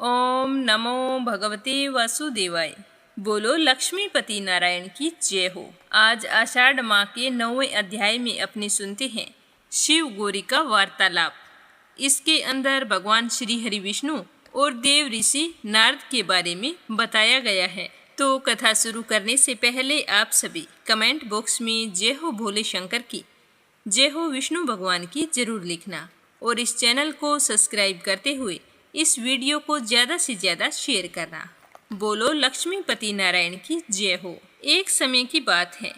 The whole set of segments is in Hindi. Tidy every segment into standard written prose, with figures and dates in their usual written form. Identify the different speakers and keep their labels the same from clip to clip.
Speaker 1: ओम नमो भगवते वासुदेवाय। बोलो लक्ष्मीपति नारायण की जय हो। आज आषाढ़ माह के 9वें अध्याय में अपने सुनते हैं शिव गौरी का वार्तालाप। इसके अंदर भगवान श्री हरि विष्णु और देव ऋषि नारद के बारे में बताया गया है। तो कथा शुरू करने से पहले आप सभी कमेंट बॉक्स में जय हो भोले शंकर की, जय हो विष्णु भगवान की जरूर लिखना और इस चैनल को सब्सक्राइब करते हुए इस वीडियो को ज़्यादा से ज़्यादा शेयर करना। बोलो लक्ष्मीपति नारायण की जय हो। एक समय की बात है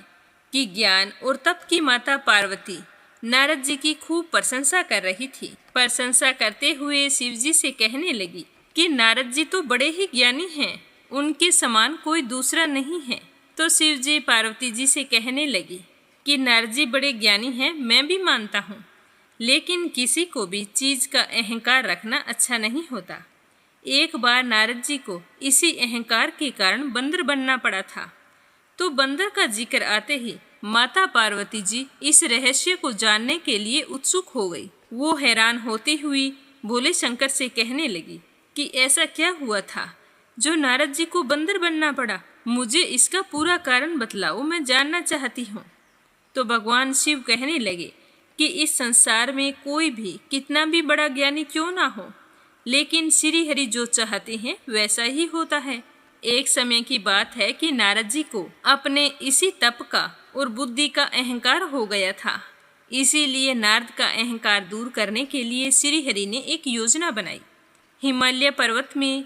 Speaker 1: कि ज्ञान और तप की माता पार्वती नारद जी की खूब प्रशंसा कर रही थी। प्रशंसा करते हुए शिव जी से कहने लगी कि नारद जी तो बड़े ही ज्ञानी हैं, उनके समान कोई दूसरा नहीं है। तो शिव जी पार्वती जी से कहने लगी कि नारद जी बड़े ज्ञानी हैं, मैं भी मानता हूँ, लेकिन किसी को भी चीज का अहंकार रखना अच्छा नहीं होता। एक बार नारद जी को इसी अहंकार के कारण बंदर बनना पड़ा था। तो बंदर का जिक्र आते ही माता पार्वती जी इस रहस्य को जानने के लिए उत्सुक हो गई। वो हैरान होती हुई भोले शंकर से कहने लगी कि ऐसा क्या हुआ था जो नारद जी को बंदर बनना पड़ा, मुझे इसका पूरा कारण बतलाओ, मैं जानना चाहती हूँ। तो भगवान शिव कहने लगे कि इस संसार में कोई भी कितना भी बड़ा ज्ञानी क्यों ना हो, लेकिन श्री हरि जो चाहते हैं वैसा ही होता है। एक समय की बात है कि नारद जी को अपने इसी तप का और बुद्धि का अहंकार हो गया था। इसीलिए नारद का अहंकार दूर करने के लिए श्री हरि ने एक योजना बनाई। हिमालय पर्वत में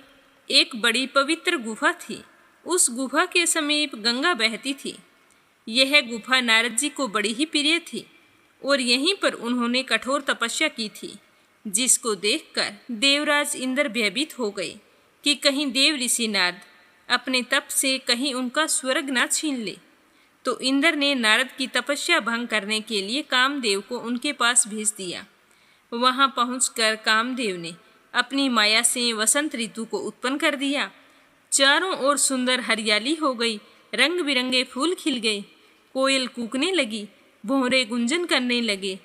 Speaker 1: एक बड़ी पवित्र गुफा थी। उस गुफा के समीप गंगा बहती थी। यह गुफा नारद जी को बड़ी ही प्रिय थी और यहीं पर उन्होंने कठोर तपस्या की थी, जिसको देखकर देवराज इंद्र भयभीत हो गए कि कहीं देव ऋषि नारद अपने तप से कहीं उनका स्वर्ग ना छीन ले। तो इंद्र ने नारद की तपस्या भंग करने के लिए कामदेव को उनके पास भेज दिया। वहां पहुंचकर कामदेव ने अपनी माया से वसंत ऋतु को उत्पन्न कर दिया। चारों ओर सुंदर हरियाली हो गई, रंग बिरंगे फूल खिल गए, कोयल कूकने लगी, भौरे गुंजन करने लगे।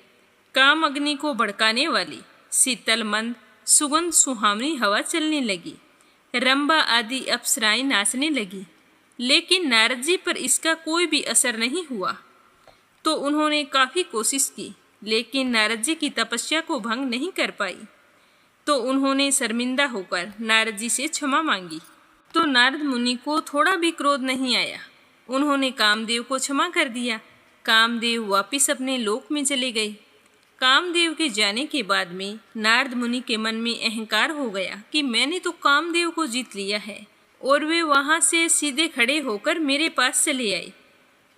Speaker 1: काम अग्नि को भड़काने वाली शीतल मंद सुगंध सुहावनी हवा चलने लगी। रंबा आदि अप्सराएं नाचने लगी, लेकिन नारद जी पर इसका कोई भी असर नहीं हुआ। तो उन्होंने काफी कोशिश की, लेकिन नारद जी की तपस्या को भंग नहीं कर पाई। तो उन्होंने शर्मिंदा होकर नारद जी से क्षमा मांगी। तो नारद मुनि को थोड़ा भी क्रोध नहीं आया। उन्होंने कामदेव को क्षमा कर दिया। कामदेव वापिस अपने लोक में चले गए। कामदेव के जाने के बाद में नारद मुनि के मन में अहंकार हो गया कि मैंने तो कामदेव को जीत लिया है, और वे वहां से सीधे खड़े होकर मेरे पास चले आए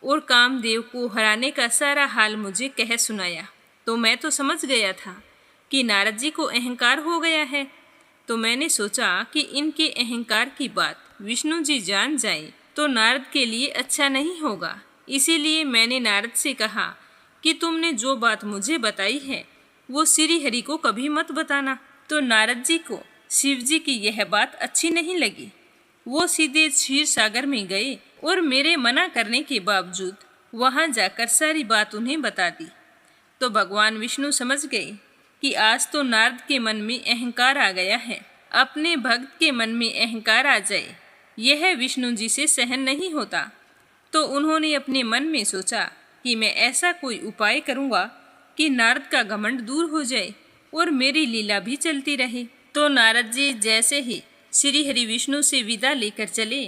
Speaker 1: और कामदेव को हराने का सारा हाल मुझे कह सुनाया। तो मैं तो समझ गया था कि नारद जी को अहंकार हो गया है। तो मैंने सोचा कि इनके अहंकार की बात विष्णु जी जान जाए तो नारद के लिए अच्छा नहीं होगा। इसीलिए मैंने नारद से कहा कि तुमने जो बात मुझे बताई है वो श्री हरि को कभी मत बताना। तो नारद जी को शिव जी की यह बात अच्छी नहीं लगी। वो सीधे क्षीर सागर में गए और मेरे मना करने के बावजूद वहां जाकर सारी बात उन्हें बता दी। तो भगवान विष्णु समझ गए कि आज तो नारद के मन में अहंकार आ गया है। अपने भक्त के मन में अहंकार आ जाए, यह विष्णु जी से सहन नहीं होता। तो उन्होंने अपने मन में सोचा कि मैं ऐसा कोई उपाय करूंगा कि नारद का घमंड दूर हो जाए और मेरी लीला भी चलती रहे। तो नारद जी जैसे ही श्री हरि विष्णु से विदा लेकर चले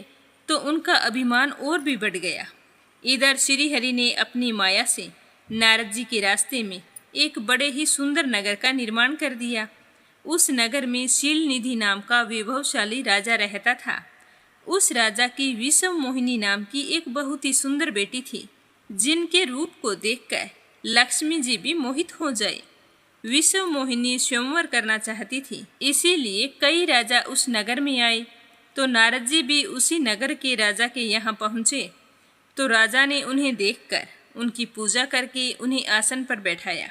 Speaker 1: तो उनका अभिमान और भी बढ़ गया। इधर श्री हरि ने अपनी माया से नारद जी के रास्ते में एक बड़े ही सुंदर नगर का निर्माण कर दिया। उस नगर में शील निधि नाम का वैभवशाली राजा रहता था। उस राजा की विश्व मोहिनी नाम की एक बहुत ही सुंदर बेटी थी, जिनके रूप को देखकर लक्ष्मी जी भी मोहित हो जाए। विश्व मोहिनी स्वयंवर करना चाहती थी, इसीलिए कई राजा उस नगर में आए। तो नारद जी भी उसी नगर के राजा के यहाँ पहुँचे। तो राजा ने उन्हें देखकर उनकी पूजा करके उन्हें आसन पर बैठाया।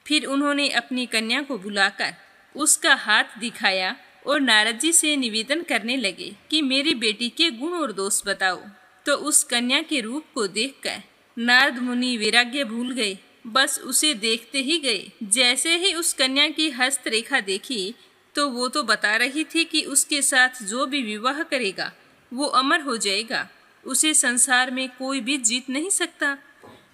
Speaker 1: फिर उन्होंने अपनी कन्या को बुलाकर उसका हाथ दिखाया और नारद जी से निवेदन करने लगे कि मेरी बेटी के गुण और दोष बताओ। तो उस कन्या के रूप को देखकर नारद मुनि वैराग्य भूल गए, बस उसे देखते ही गए। जैसे ही उस कन्या की हस्तरेखा देखी तो वो तो बता रही थी कि उसके साथ जो भी विवाह करेगा वो अमर हो जाएगा, उसे संसार में कोई भी जीत नहीं सकता,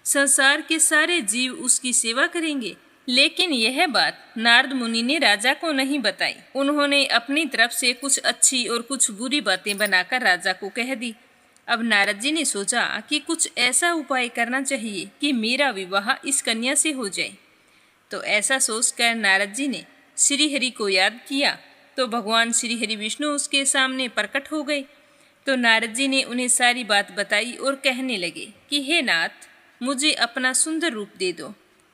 Speaker 1: संसार के सारे जीव उसकी सेवा करेंगे। लेकिन यह बात नारद मुनि ने राजा को नहीं बताई। उन्होंने अपनी तरफ से कुछ अच्छी और कुछ बुरी बातें बनाकर राजा को कह दी। अब नारद जी ने सोचा कि कुछ ऐसा उपाय करना चाहिए कि मेरा विवाह इस कन्या से हो जाए। तो ऐसा सोचकर नारद जी ने श्री हरि को याद किया तो भगवान श्री हरि विष्णु उसके सामने प्रकट हो गए। तो नारद जी ने उन्हें सारी बात बताई और कहने लगे कि हे नाथ, मुझे अपना सुंदर रूप दे दो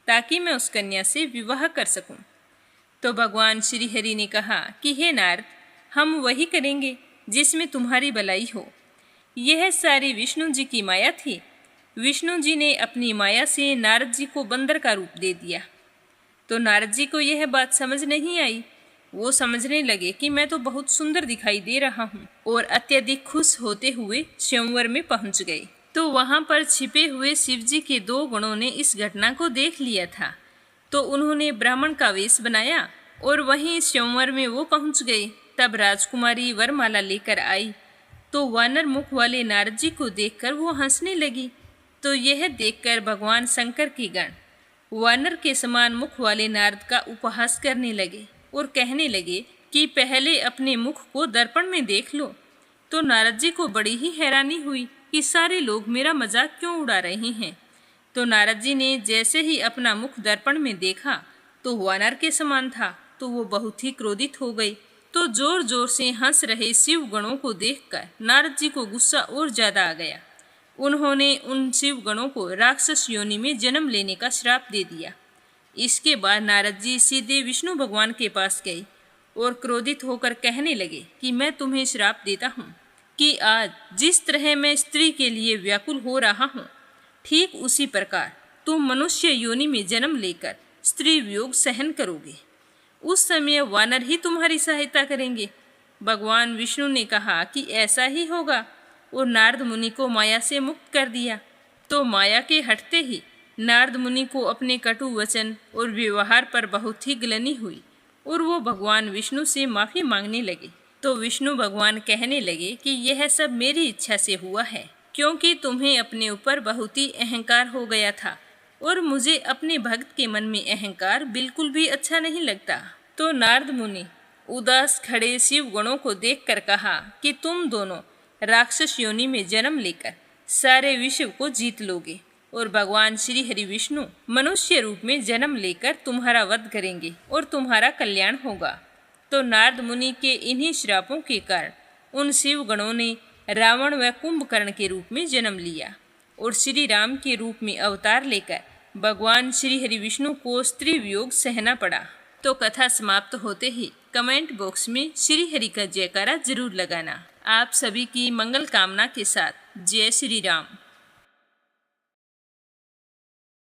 Speaker 1: ताकि मैं उस कन्या से विवाह कर सकूं। तो भगवान श्री हरि ने कहा कि हे नारद, हम वही करेंगे जिसमें तुम्हारी भलाई हो। यह सारी विष्णु जी की माया थी। विष्णु जी ने अपनी माया से नारद जी को बंदर का रूप दे दिया। तो नारद जी को यह बात समझ नहीं आई। वो समझने लगे कि मैं तो बहुत सुंदर दिखाई दे रहा हूँ और अत्यधिक खुश होते हुए स्वयंवर में पहुँच गए। तो वहाँ पर छिपे हुए शिव जी के 2 गणों ने इस घटना को देख लिया था। तो उन्होंने ब्राह्मण का वेश बनाया और वहीं स्वयंवर में वो पहुँच गए। तब राजकुमारी वरमाला लेकर आई तो वानर मुख वाले नारद जी को देखकर वो हंसने लगी। तो यह देखकर भगवान शंकर के गण वानर के समान मुख वाले नारद का उपहास करने लगे और कहने लगे कि पहले अपने मुख को दर्पण में देख लो। तो नारद जी को बड़ी ही हैरानी हुई कि सारे लोग मेरा मजाक क्यों उड़ा रहे हैं। तो नारद जी ने जैसे ही अपना मुख दर्पण में देखा तो वानर के समान था। तो वो बहुत ही क्रोधित हो गई। तो जोर जोर से हंस रहे शिव गणों को देखकर नारद जी को गुस्सा और ज्यादा आ गया। उन्होंने उन शिव गणों को राक्षस योनि में जन्म लेने का श्राप दे दिया। इसके बाद नारद जी सीधे विष्णु भगवान के पास गए और क्रोधित होकर कहने लगे कि मैं तुम्हें श्राप देता हूँ कि आज जिस तरह मैं स्त्री के लिए व्याकुल हो रहा हूँ, ठीक उसी प्रकार तुम मनुष्य योनि में जन्म लेकर स्त्री वियोग सहन करोगे। उस समय वानर ही तुम्हारी सहायता करेंगे। भगवान विष्णु ने कहा कि ऐसा ही होगा और नारद मुनि को माया से मुक्त कर दिया। तो माया के हटते ही नारद मुनि को अपने कटु वचन और व्यवहार पर बहुत ही ग्लानि हुई और वो भगवान विष्णु से माफ़ी मांगने लगे। तो विष्णु भगवान कहने लगे कि यह सब मेरी इच्छा से हुआ है, क्योंकि तुम्हें अपने ऊपर बहुत ही अहंकार हो गया था और मुझे अपने भक्त के मन में अहंकार बिल्कुल भी अच्छा नहीं लगता। तो नारद मुनि उदास खड़े शिव गणों को देखकर कहा कि तुम दोनों राक्षस योनि में जन्म लेकर सारे विश्व को जीत लोगे और भगवान श्री हरि विष्णु मनुष्य रूप में जन्म लेकर तुम्हारा वध करेंगे और तुम्हारा कल्याण होगा। तो नारद मुनि के इन्हीं श्रापों के कारण उन शिव गणों ने रावण व कुंभकर्ण के रूप में जन्म लिया और श्री राम के रूप में अवतार लेकर भगवान श्री हरि विष्णु को स्त्री वियोग सहना पड़ा। तो कथा समाप्त होते ही कमेंट बॉक्स में श्री हरि का जयकारा जरूर लगाना। आप सभी की मंगल कामना के साथ जय श्री राम।